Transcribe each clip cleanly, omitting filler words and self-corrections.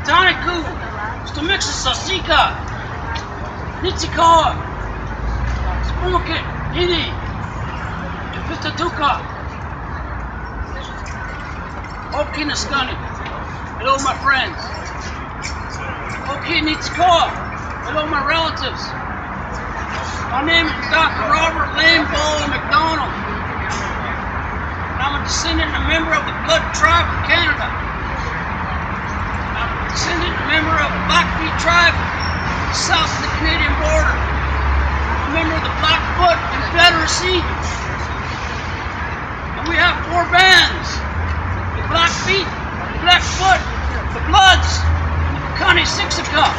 Toniku, Stomixus, Sika, Nitsikoa, Spumuke, Hini, Fistatuka, Okinaskani. Hello, my friends. Nitsikoa. Hello, my relatives. My name is Dr. Robert McDonald. I'm a descendant and a member of the Blood Tribe of Canada. I'm a descendant and a member of the Blackfeet Tribe south of the Canadian border. I'm a member of the Blackfoot Confederacy. And we have 4 bands: the Blackfeet, the Blackfoot, the Bloods, and the Kani-Siksika.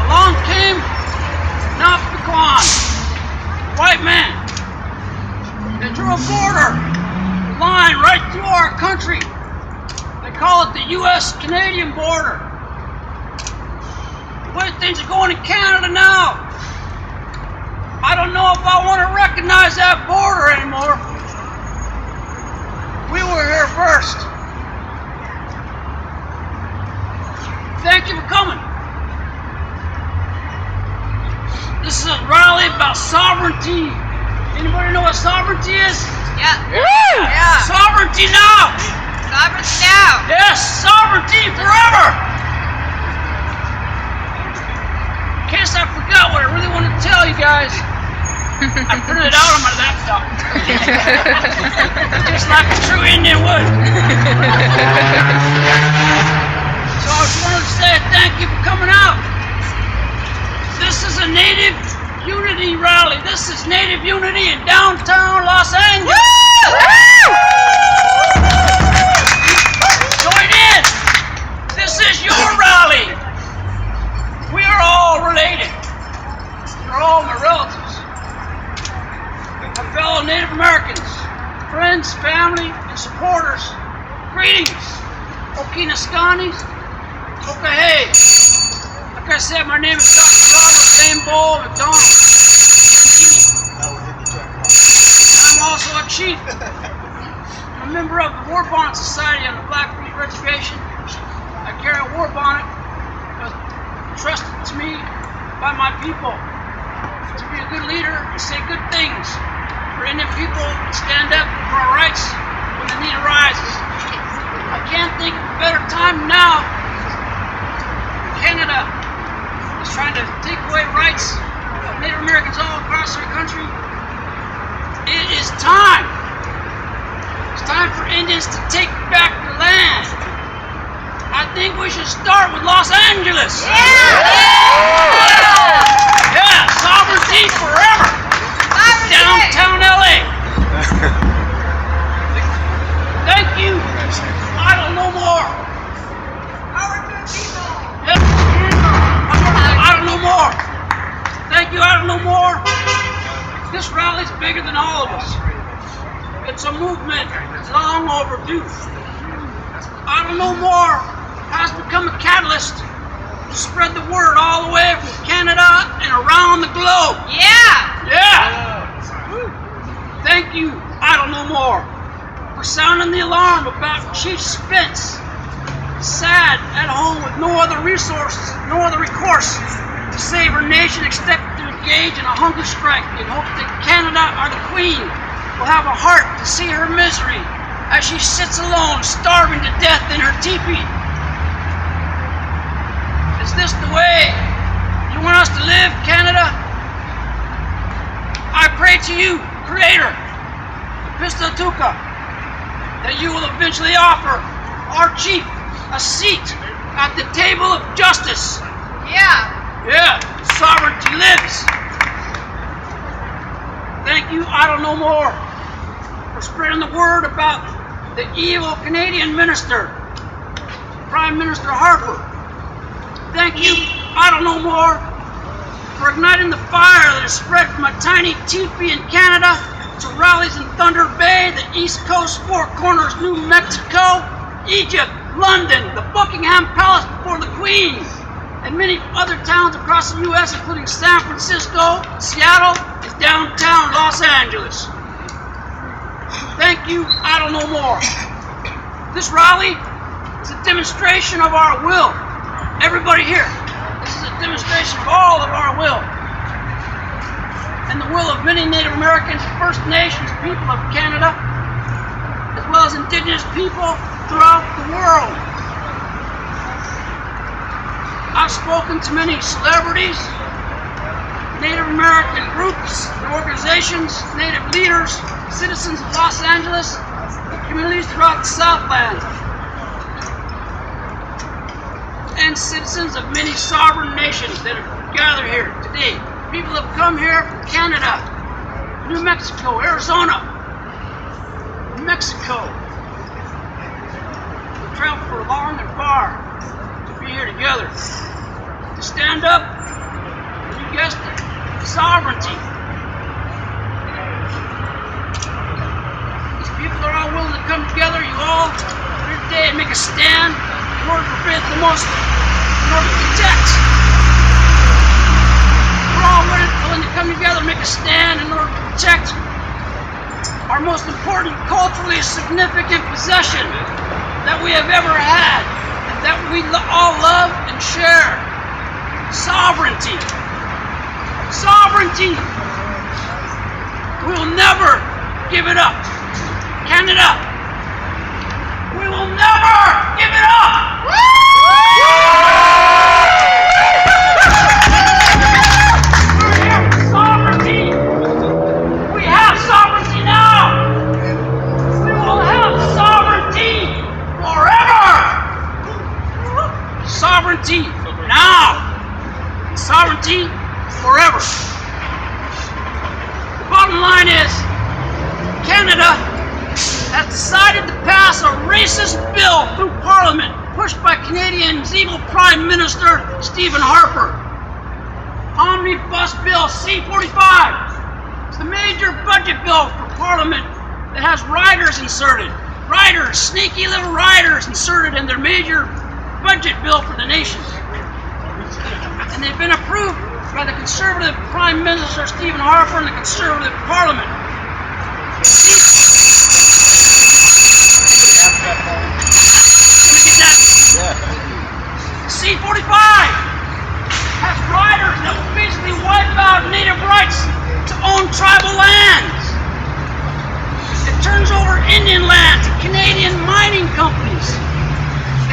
Along came Napakwan, white man. They drew a border line right through our country. They call it the U.S.-Canadian border. The way things are going in Canada now, I don't know if I want to recognize that border anymore. We were here first. Thank you for coming. This is a rally about sovereignty. Anybody know what sovereignty is? Yeah. Yeah. Sovereignty now. Sovereignty now. Yes, sovereignty forever. In case I forgot what I really wanted to tell you guys, I printed it out on my laptop. Just like a true Indian would. So I just wanted to say thank you for coming out. This is a Native Unity rally. This is Native Unity in downtown Los Angeles. Join in. This is your rally. We are all related. You're all my relatives. My fellow Native Americans, friends, family, and supporters. Greetings. Okinaskanis. Okahe. Like I said, my name is Dr. Robert McDonald. I'm also a chief. I'm a member of the War Bonnet Society on the Blackfeet Reservation. I carry a war bonnet trusted to me by my people to be a good leader and say good things for Indian people and stand up for our rights when the need arises. I can't think of a better time now. Canada is trying to take away rights of Native Americans all across our country. It is time. It's time for Indians to take back the land. I think we should start with Los Angeles. Yeah, sovereignty forever. Downtown LA. Thank you. I don't know more. I don't know more. Thank you, I don't know more. This rally's bigger than all of us. It's a movement long overdue. I don't know more has become a catalyst to spread the word all the way from Canada and around the globe. Yeah. Thank you, I don't know more, for sounding the alarm about Chief Spence. Sad at home with no other resources, no other recourse to save her nation except to engage in a hunger strike in hopes that Canada or the Queen will have a heart to see her misery as she sits alone, starving to death in her teepee. Is this the way you want us to live, Canada? I pray to you, Creator, Pistatuka, that you will eventually offer our chief a seat at the table of justice. Yeah, sovereignty lives. Thank you, I don't know more, for spreading the word about the evil Canadian minister, Prime Minister Harper. Thank you, I don't know more, for igniting the fire that has spread from a tiny teepee in Canada to rallies in Thunder Bay, the East Coast Four Corners, New Mexico, Egypt, London, the Buckingham Palace before the Queen, and many other towns across the U.S., including San Francisco, Seattle, and downtown Los Angeles. Thank you, I don't know more. This rally It's a demonstration of our will. Everybody here, this is a demonstration of all of our will. And the will of many Native Americans, First Nations, people of Canada, as well as Indigenous people throughout the world. I've spoken to many celebrities, Native American groups and organizations, Native leaders, citizens of Los Angeles, communities throughout the Southland, and citizens of many sovereign nations that have gathered here today. People have come here from Canada, New Mexico, Arizona, Mexico. They traveled for long and far to be here together, to stand up, you guessed it, sovereignty. These people are all willing to come together. You all here today and make a stand in order to prevent the most, in order to protect. We're all willing to come together and make a stand in order to protect our most important culturally significant possession that we have ever had, and that we all love and share. Sovereignty. Sovereignty. We will never give it up. Canada, we will never give it up. We're here for sovereignty. We have sovereignty now. We will have sovereignty forever. Sovereignty now. Sovereignty forever. The bottom line is, Canada has decided to pass a racist bill through Parliament, pushed by Canadians' evil Prime Minister Stephen Harper. Omnibus Bill C-45. It's the major budget bill for Parliament that has riders inserted. Riders, sneaky little riders inserted in their major budget bill for the nation. And they've been approved by the Conservative Prime Minister Stephen Harper and the Conservative Parliament. C-45 has riders that will basically wipe out Native rights to own tribal lands. It turns over Indian land to Canadian mining companies.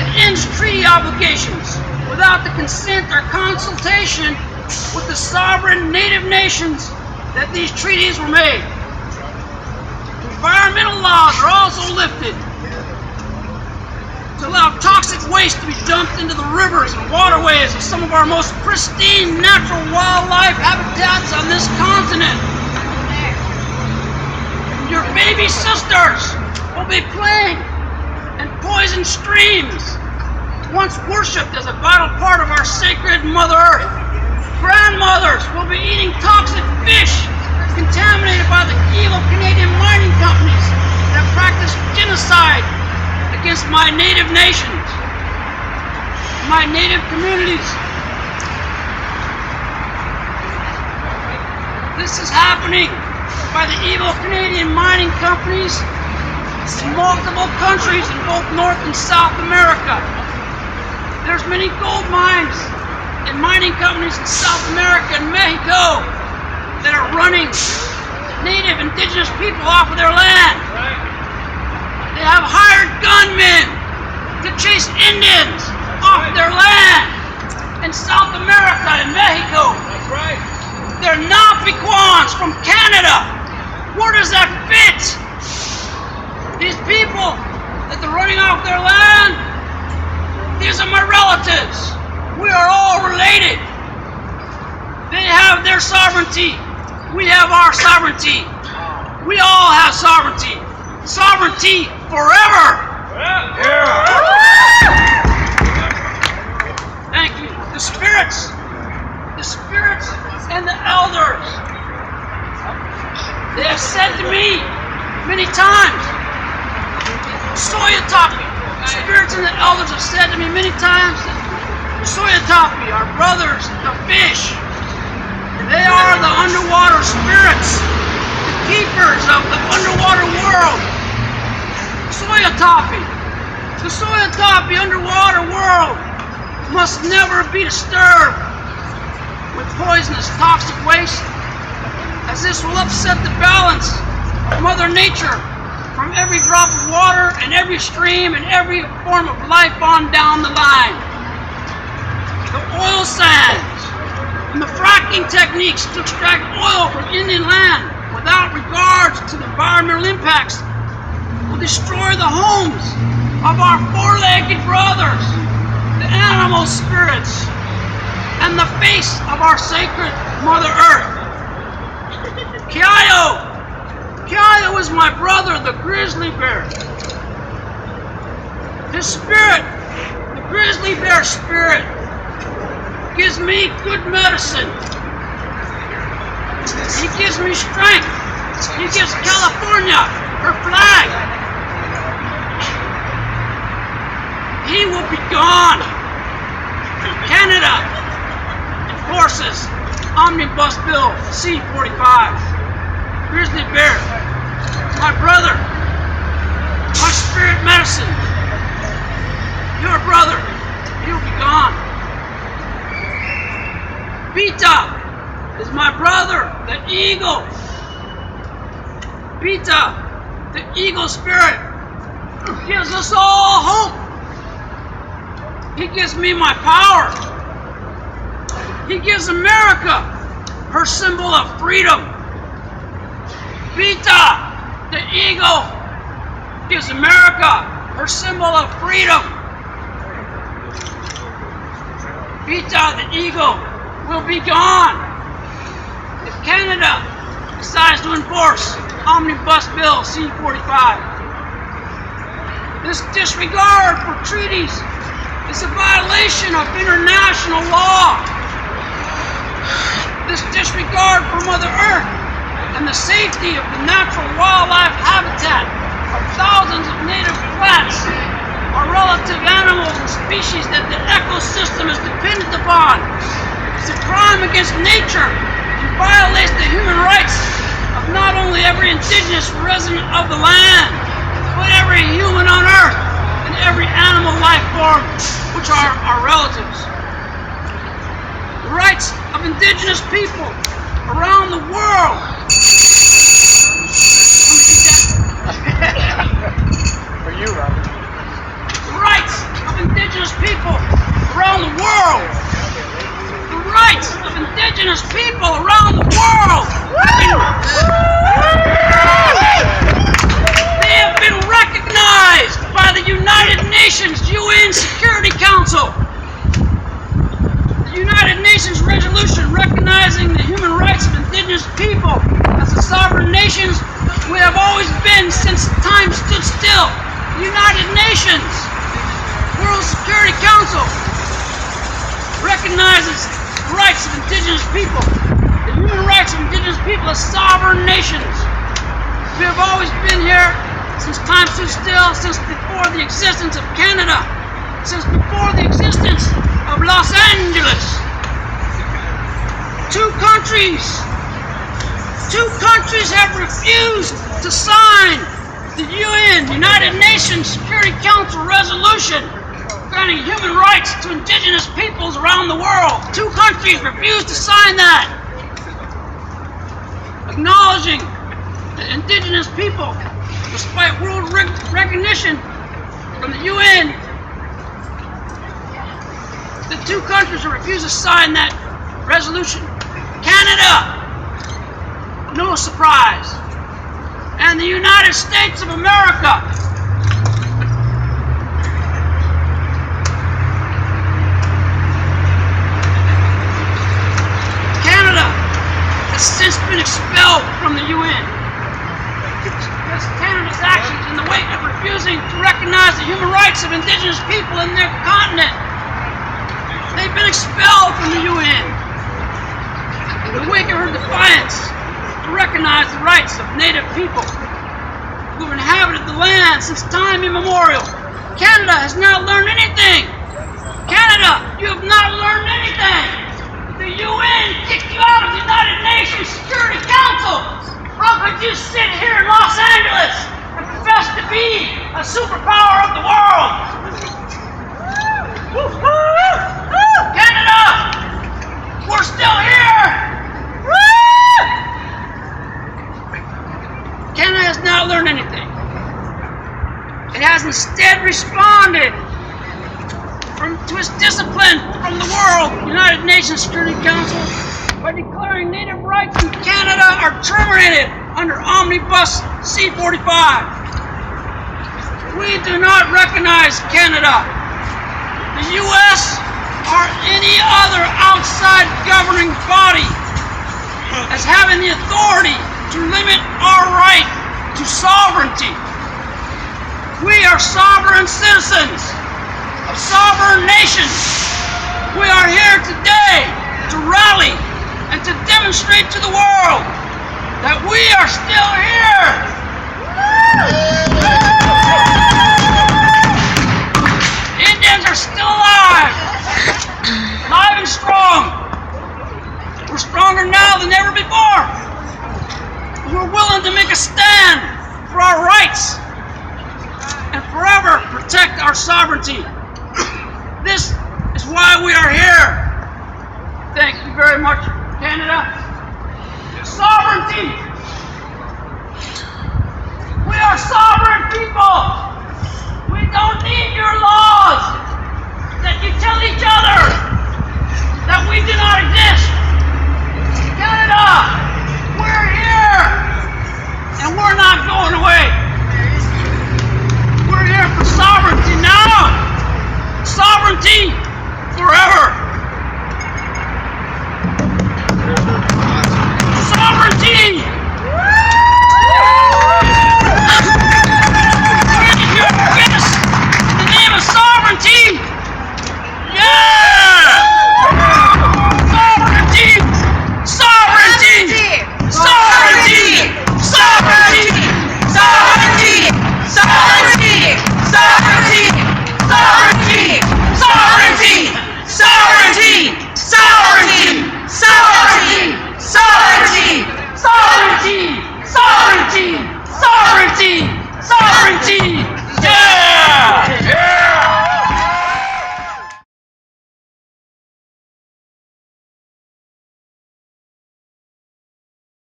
It ends treaty obligations without the consent or consultation with the sovereign Native nations that these treaties were made. Environmental laws are also lifted to allow toxic waste to be dumped into the rivers and waterways of some of our most pristine natural wildlife habitats on this continent. Your baby sisters will be playing in poisoned streams, once worshipped as a vital part of our sacred Mother Earth. Grandmothers will be eating toxic fish contaminated by the evil Canadian mining companies that practice genocide against my Native nations, my Native communities. This is happening by the evil Canadian mining companies in multiple countries in both North and South America. There's many gold mines and mining companies in South America and Mexico that are running Native indigenous people off of their land. They have hired gunmen to chase Indians off their land in South America and Mexico. That's right. They're Napiquans from Canada. Where does that fit? These people that they're running off their land, these are my relatives. We are all related. They have their sovereignty. We have our sovereignty. We all have sovereignty. Sovereignty forever. Thank you. The spirits and the elders, they have said to me many times, Soyatapi. The spirits and the elders have said to me many times, Soyatapi, our brothers, the fish, they are the underwater spirits, the keepers of the underwater world. Soyatapi. The soil top, the underwater world, must never be disturbed with poisonous toxic waste, as this will upset the balance of Mother Nature from every drop of water and every stream and every form of life on down the line. The oil sands and the fracking techniques to extract oil from Indian land without regards to the environmental impacts will destroy the homes of our four-legged brothers, the animal spirits, and the face of our sacred Mother Earth. Kiyo is my brother, the grizzly bear. His spirit, the grizzly bear spirit, gives me good medicine. He gives me strength. He gives California her flag. He will be gone. Canada enforces Omnibus Bill C-45. Grizzly bear, my brother, my spirit medicine. Your brother, he'll be gone. Beta is my brother, the eagle. Beta, the eagle spirit, gives us all hope. He gives me my power. He gives America her symbol of freedom. Beta, the eagle, gives America her symbol of freedom. Beta, the eagle, will be gone if Canada decides to enforce Omnibus Bill C-45. This disregard for treaties is a violation of international law. This disregard for Mother Earth and the safety of the natural wildlife habitat of thousands of native plants or relative animals and species that the ecosystem is dependent upon. It's a crime against nature and violates the human rights of not only every indigenous resident of the land, but every human on Earth and every animal life form, which are our relatives. The rights of indigenous people around the world. For you, Robert. The rights of indigenous people around the world. The rights of indigenous people around the world. They have been recognized by the United Nations UN Security Council. The United Nations resolution recognizing the human rights of indigenous people as the sovereign nations we have always been since time stood still. The United Nations World Security Council recognizes the rights of indigenous people, the human rights of indigenous people as sovereign nations. We have always been here since time stood still, since before the existence of Canada, since before the existence of Los Angeles. Two countries have refused to sign the UN, United Nations Security Council resolution granting human rights to indigenous peoples around the world. Two countries refused to sign that, acknowledging that indigenous people, despite world recognition from the UN, the two countries have refused to sign that resolution. Canada, no surprise, and the United States of America. Canada has since been expelled from the UN. Because Canada's actions in the wake of refusing to recognize the human rights of indigenous people in their continent, they've been expelled from the UN. In the wake of her defiance to recognize the rights of native people who have inhabited the land since time immemorial. Canada has not learned anything. Canada, you have not learned anything. The UN kicked you out of the United Nations Security Council. How could you sit here in Los Angeles and profess to be a superpower of the world? has not learned anything. It has instead responded to its discipline from the world, United Nations Security Council, by declaring native rights in Canada are terminated under Omnibus C-45. We do not recognize Canada, the U.S., or any other outside governing body as having the authority to limit our right to sovereignty. We are sovereign citizens of sovereign nations. We are here today to rally and to demonstrate to the world that we are still here. Indians are still alive and strong. We're stronger now than ever before. We're willing to make a stand for our rights and forever protect our sovereignty. This is why we are here. Thank you very much, Canada. Sovereignty!